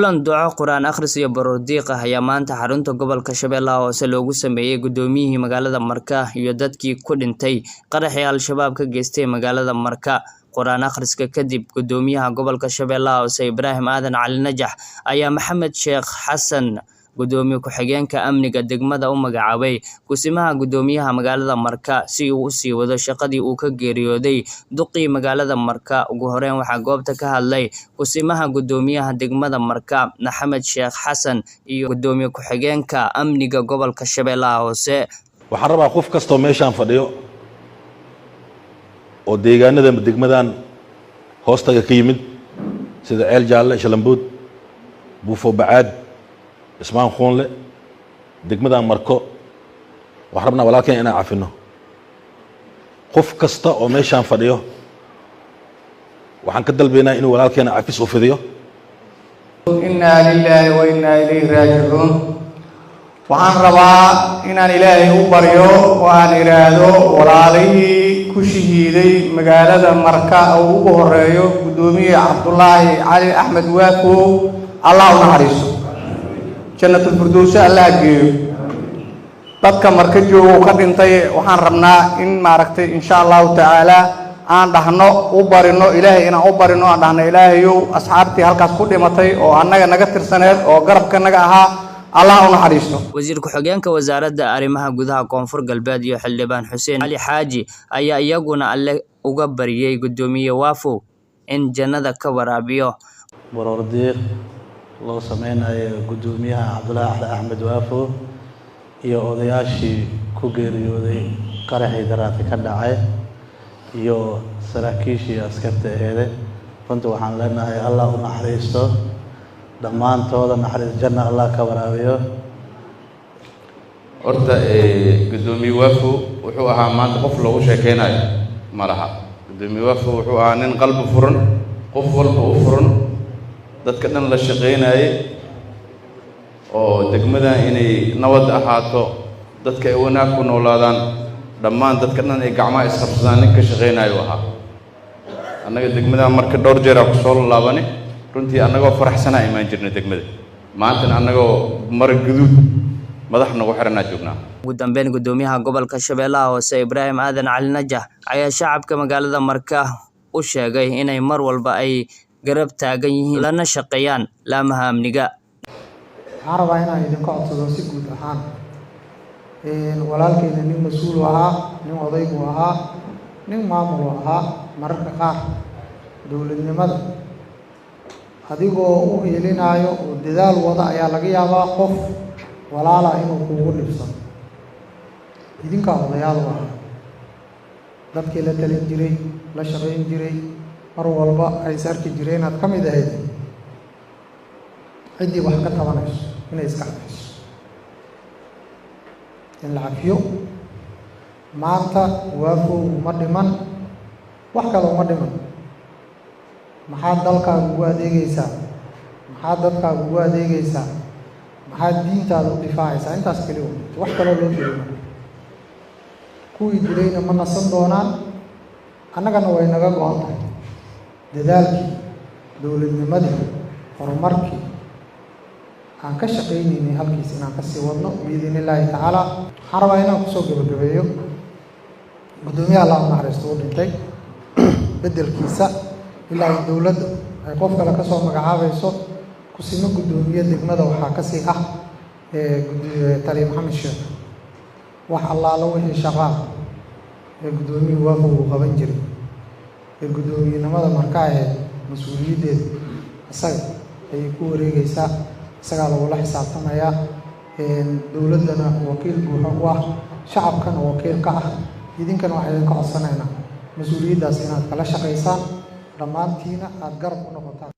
kulan duco Quraan akhris iyo baroordiiq ah ayaa maanta xarunta gobolka Shabeellaha Hoose loogu sameeyay gudoomiyihii magaalada Marka iyo dadkii ku dhintay qaraxii Al-Shabaab ka geystay magaalada Marka. Quraan akhriska kadib gudoomiyaha gobolka Shabeellaha Hoose Ibraahim Aadan Cali Najax ayaa Maxamed Sheekh Xasan gudoomiye ku-xigeenka amniga degmada u magacaabay kusimaha gudoomiyaha magaalada Marka si uu u sii wado shaqadii uu ka geeriyooday duqii magaalada Marka. Ugu horreyn waxaa goobta ka hadlay kusimaha gudoomiyaha degmada Marka Maxamed Sheekh Xasan iyo gudoomiye ku-xigeenka amniga gobolka Shabeellaha Hoose. waxaan rabaa qof kastoo meeshaan fadhiyo oo deegaanada degmadan hoostaga ka yimid sida Ceel Jaalle, Shalambuud, Buufo Bacaad, Ismaan Khoonle, degmadan Marko waxaan rabnaa walaalkeen inaan cafino. qof kasta oo meeshaan fadhiyo waxaan ka dalbaynaa inuu walaalkeena cafis u fidiyo. inna lillahi wa inna ilayhi raaji'uun. waxaan rabaa inaan ilaahay u baryo oo aan iraado walaalihii ku shahiiday magaalada Marka oo ugu horeeyo gudoomiye Cabdullaahi Cali Axmed Waakow, Allah u naxariiso, jannatul firdaws Allah geeyo. dadka Marka joogo ka dhintay waxaan rabnaa in maaragtay insha Allah taala aan dhahno u barino ilaahay inaan u barino aan dhahno ilaahayow asxaabtii halkaas ku dhimatay oo annaga naga tirsaneed oo garabka naga ahaa Allah u naxariisto. Wasiir ku-xigeenka wasaaradda arrimaha gudaha Koonfur Galbeed iyo Xildhibaan Xuseen Ali Xaaji ayaa iyaguna alle uga bariyay gudoomiye Waafow in jannada ka waraabiyo. baroordiiq loo sameynayo gudoomiyaha Cabdullaahi Cali Axmed Waafow iyo odayaashii ku geeriyooday qaraxii daraati ka dhacay iyo saraakiishii askarta aheed. runtii waxaan leenahay Allah u naxariisto, dhammaantooda naxariis janna Allah ka waraabiyo. horta gudoomiye Waafow wuxuu ahaa maanta qof loogu sheekeynayo malaha. gudoomiye Waafow wuxuu ahaa nin qalbi furan, qof walba u furan, dadka dhan la shaqeynayay oo degmada inay nabad ahaato, dadka ay wanaag ku noolaadaan, dhammaan dadka dhan ay gacmaha isqabsadaan nin ka shaqeynayo ahaa. annaga degmada Marka dhowr jeer ku soo laabanay, runtii annagoo faraxsanaa imaan jirnay degmada. maantana annagoo mar guduud madax nagu xiranaa joognaa. ugu dambeyn gudoomiyaha gobolka Shabeellaha Hoose Ibraahim Aadan Cali Najax ayaa shacabka magaalada Marka u sheegay inay mar walba ay garab taagan yihiin lana shaqeeyaan laamaha amniga. waxaan rabaa inaan idinka codsado si guud ahaan walaalkeena nin mas-uul ahaa, nin odaygu ahaa, nin maamul ahaa. mararka qaar dowladnimada adigoo u heelinayo oo dadaal wada ayaa laga yaabaa qof walaala inuu kugu dhibsado. idinkaa odayaal u ahaa, dadkii la talin jiray, la shaqayn jiray, mar walba ay is arki jireen inaad ka mid ahayd. ciddii wax ka tabanayso inay iska cafiso, in la cafiyo. maanta Waafow uma dhiman, wax kale uma dhiman. maxaad dalkaaga ugu adeegaysaa, maxaad dadkaaga ugu adeegaysaa, maxaad diintaada u difaacaysaa, intaas keliya wax kaloo loo jeedin. kuwii dilayna ma nasan doonaan, annagana way naga go-an tahay dadaalkii dowladnimadii horumarkii aan ka shaqaynaynay halkiis inaan kasii wadno biidni illaahi tacaala. waxaan rabaa inaan kusoo gabagabeeyo gudoomiyaha Allah u naxariisto u dhintay beddelkiisa ilaa dowladda ay qof kale ka soo magacaabayso kusimo gudoomiye degmada waxaa kasii ah taliye Maxamed Sheekh. wax allaala wixii shaqaa gudoomiyuhu Waafow uu qaban jiray gudoomiyenimada Marka ahayd mas-uuliyaddeeda isaga ayay ku wareegaysaa, isagaa lagula xisaabtamayaa. dowladdana wakiil buuxa u ah, shacabkana wakiil ka ah. idinkana waxaan idinka codsanaynaa mas-uuliyaddaas inaad kala shaqaysaan, dhammaantiina aad garab u noqotaan.